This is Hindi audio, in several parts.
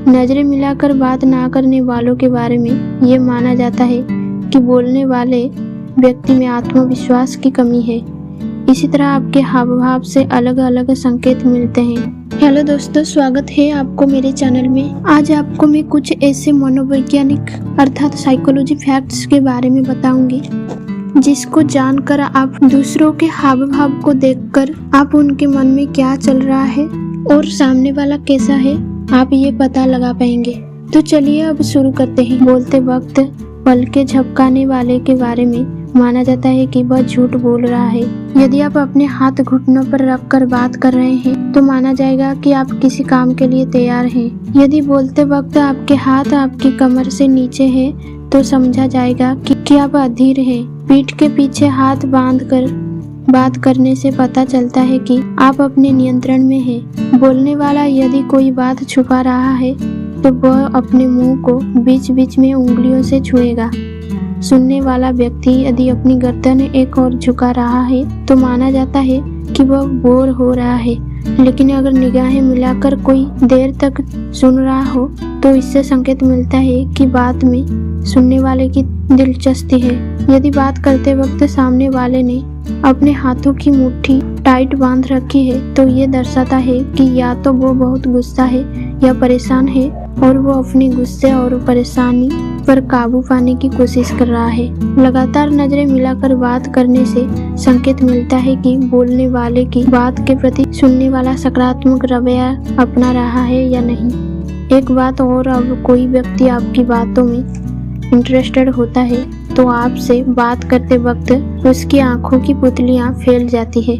नजरें मिलाकर बात ना करने वालों के बारे में ये माना जाता है कि बोलने वाले व्यक्ति में आत्मविश्वास की कमी है। इसी तरह आपके हाव भाव से अलग अलग संकेत मिलते हैं। हेलो दोस्तों, स्वागत है आपको मेरे चैनल में। आज आपको मैं कुछ ऐसे मनोवैज्ञानिक अर्थात साइकोलॉजी फैक्ट्स के बारे में बताऊंगी जिसको जानकर आप दूसरों के हाव भाव को देखकर आप उनके मन में क्या चल रहा है और सामने वाला कैसा है आप ये पता लगा पाएंगे। तो चलिए अब शुरू करते हैं। बोलते वक्त पलकें झपकाने वाले के बारे में माना जाता है कि वह झूठ बोल रहा है। यदि आप अपने हाथ घुटनों पर रखकर बात कर रहे हैं तो माना जाएगा कि आप किसी काम के लिए तैयार हैं। यदि बोलते वक्त आपके हाथ आपकी कमर से नीचे है तो समझा जाएगा कि आप अधीर हैं। पीठ के पीछे हाथ बांधकर बात करने से पता चलता है कि आप अपने नियंत्रण में हैं। बोलने वाला यदि कोई बात छुपा रहा है तो वह अपने मुंह को बीच बीच में उंगलियों से छुएगा। सुनने वाला व्यक्ति यदि अपनी गर्दन एक ओर झुका रहा है तो माना जाता है कि वह बोर हो रहा है। लेकिन अगर निगाहें मिलाकर कोई देर तक सुन रहा हो तो इससे संकेत मिलता है कि बात में सुनने वाले की दिलचस्पी है। यदि बात करते वक्त सामने वाले ने अपने हाथों की मुट्ठी टाइट बांध रखी है तो ये दर्शाता है कि या तो वो बहुत गुस्सा है या परेशान है और वो अपने गुस्से और परेशानी पर काबू पाने की कोशिश कर रहा है। लगातार नजरें मिलाकर बात करने से संकेत मिलता है कि बोलने वाले की बात के प्रति सुनने वाला सकारात्मक रवैया अपना रहा है या नहीं। एक बात और, अब कोई व्यक्ति आपकी बातों में इंटरेस्टेड होता है तो आपसे बात करते वक्त उसकी आंखों की पुतलियां फैल जाती है।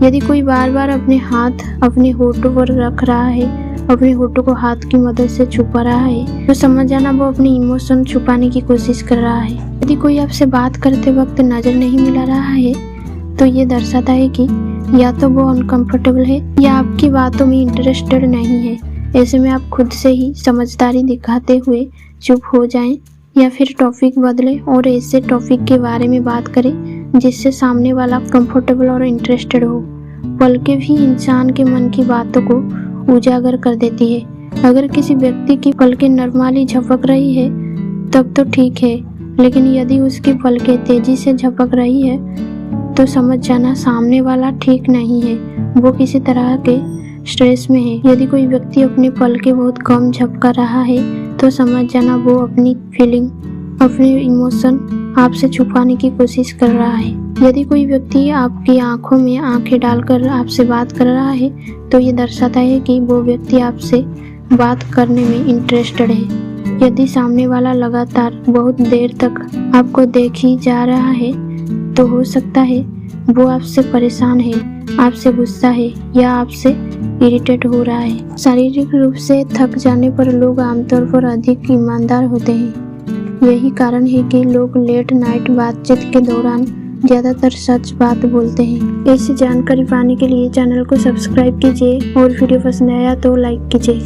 यदि कोई बार बार अपने हाथ अपने होठों पर रख रहा है, अपने होठों को हाथ की मदद से छुपा रहा है तो समझ जाना वो अपनी इमोशन छुपाने की कोशिश कर रहा है। यदि कोई आपसे बात करते वक्त नजर नहीं मिला रहा है तो ये दर्शाता है कि या तो वो अनकंफर्टेबल है या आपकी बातों में इंटरेस्टेड नहीं है। ऐसे में आप खुद से ही समझदारी दिखाते हुए चुप हो जाएं या फिर टॉपिक बदलें और ऐसे टॉपिक के बारे में बात करें जिससे सामने वाला कंफर्टेबल और इंटरेस्टेड हो। पलकें भी इंसान के मन की बातों को उजागर कर देती है। अगर किसी व्यक्ति की पलकें नॉर्मली झपक रही है तब तो ठीक है, लेकिन यदि उसकी पलकें तेजी से झपक रही है तो समझ जाना सामने वाला ठीक नहीं है, वो किसी तरह के स्ट्रेस में है। यदि कोई व्यक्ति अपनी पलकें बहुत कम झपका रहा है तो समझ जाना वो अपनी फीलिंग अपने इमोशन आपसे छुपाने की कोशिश कर रहा है। यदि कोई व्यक्ति आपकी आंखों में आंखें डालकर आपसे बात कर रहा है तो ये दर्शाता है कि वो व्यक्ति आपसे बात करने में इंटरेस्टेड है। यदि सामने वाला लगातार बहुत देर तक आपको देखी जा रहा है तो हो सकता है वो आपसे परेशान है, आपसे गुस्सा है या आपसे इरिटेट हो रहा है। शारीरिक रूप से थक जाने पर लोग आमतौर पर अधिक ईमानदार होते हैं। यही कारण है कि लोग लेट नाइट बातचीत के दौरान ज्यादातर सच बात बोलते हैं। ऐसी जानकारी पाने के लिए चैनल को सब्सक्राइब कीजिए और वीडियो पसंद आया तो लाइक कीजिए।